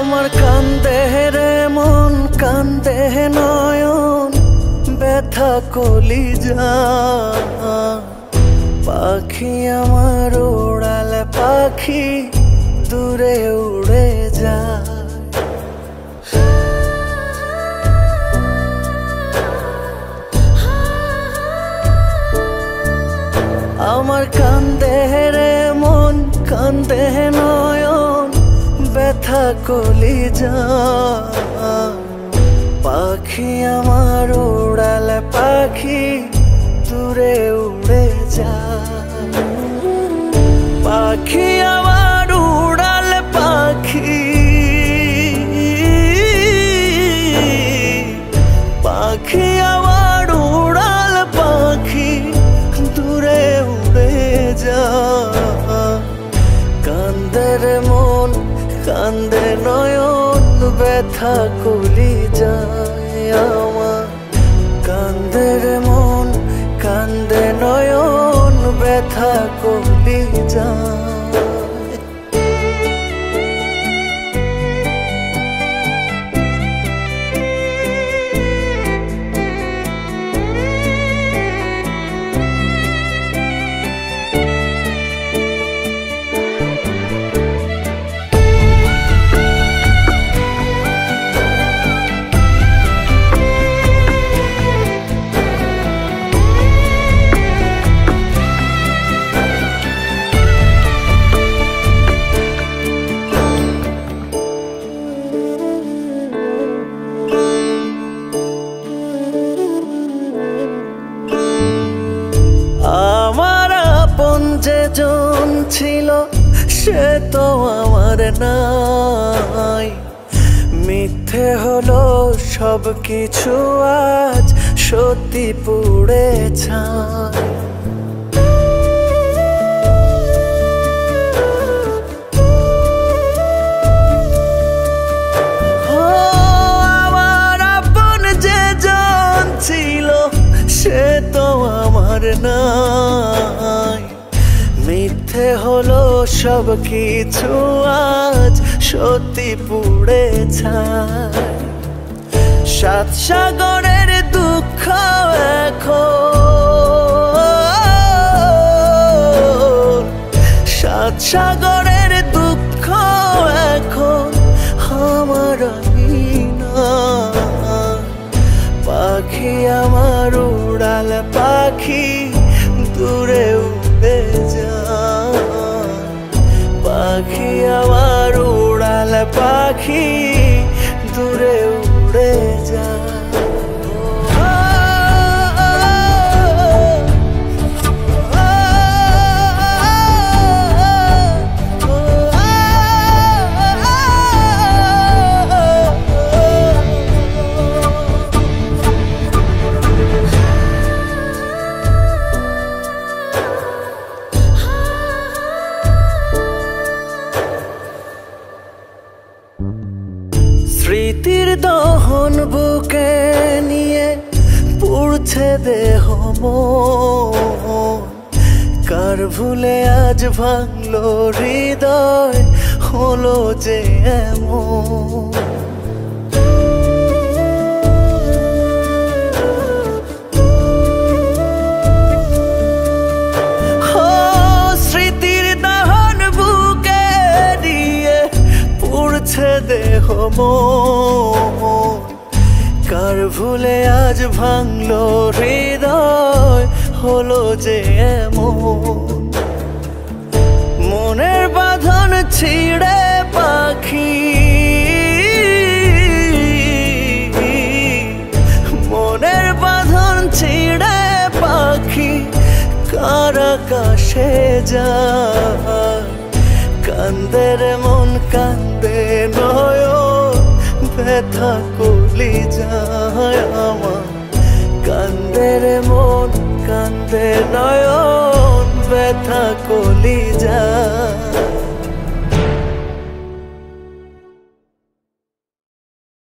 আমার কান্দে রে মন কান্দে নয়ন ব্যথা কলিজা পাখি আমার উড়ালে পাখি দূরে উড়ে যায় আমার কান্দে রে মন কান্দে নয়ন ব্যথা কলিজা পাখি আমার উড়ালে পাখি দূরে উড়ে যায় পাখি আমার উড়ালে পাখি পাখি আমার উড়ালে পাখি দূরে উড়ে যায় কান্দে রে মন কান্দে নয়ন ব্যথা কলিজায় আমার কান্দে রে মন কান্দে নয়ন ব্যথা কলিজায় যেজন ছিল সে তো আমার নাই মিথ্যে হলো সব কিছু আজ সত্যি পুড়ে ছাই আমার আপন যেজন ছিল সে তো আমার নাই মিথ্যে হলো সব কিছু আজ সত্যি পুড়ে ছাই সাত সাগরের দুঃখ এখন সাত সাগরের দুঃখ এখন আমার না পাখি আমার উড়ালে পাখি দূরে উড়ে যায় পাখি আমার উড়ালে পাখি দূরে উড়ে যায় স্মৃতির দহন বুকে নিয়ে পুড়ছে দেহ মন কার ভুলে আজ ভাঙলো হৃদয় হলো যে এমন স্মৃতির দহন বুকে নিয়ে পুড়ছে দেহ মন কার ভুলে আজ ভাঙলো হৃদয় হলো যে এমন মনের বাঁধন ছিঁড়ে পাখি মনের বাঁধন ছিঁড়ে পাখি কার আকাশে যায় কান্দে রে মন কান্দে নয়ন ব্যথা কলিজায় আমার কান্দে রে মন কান্দে নয়ন ব্যথা কলিজায়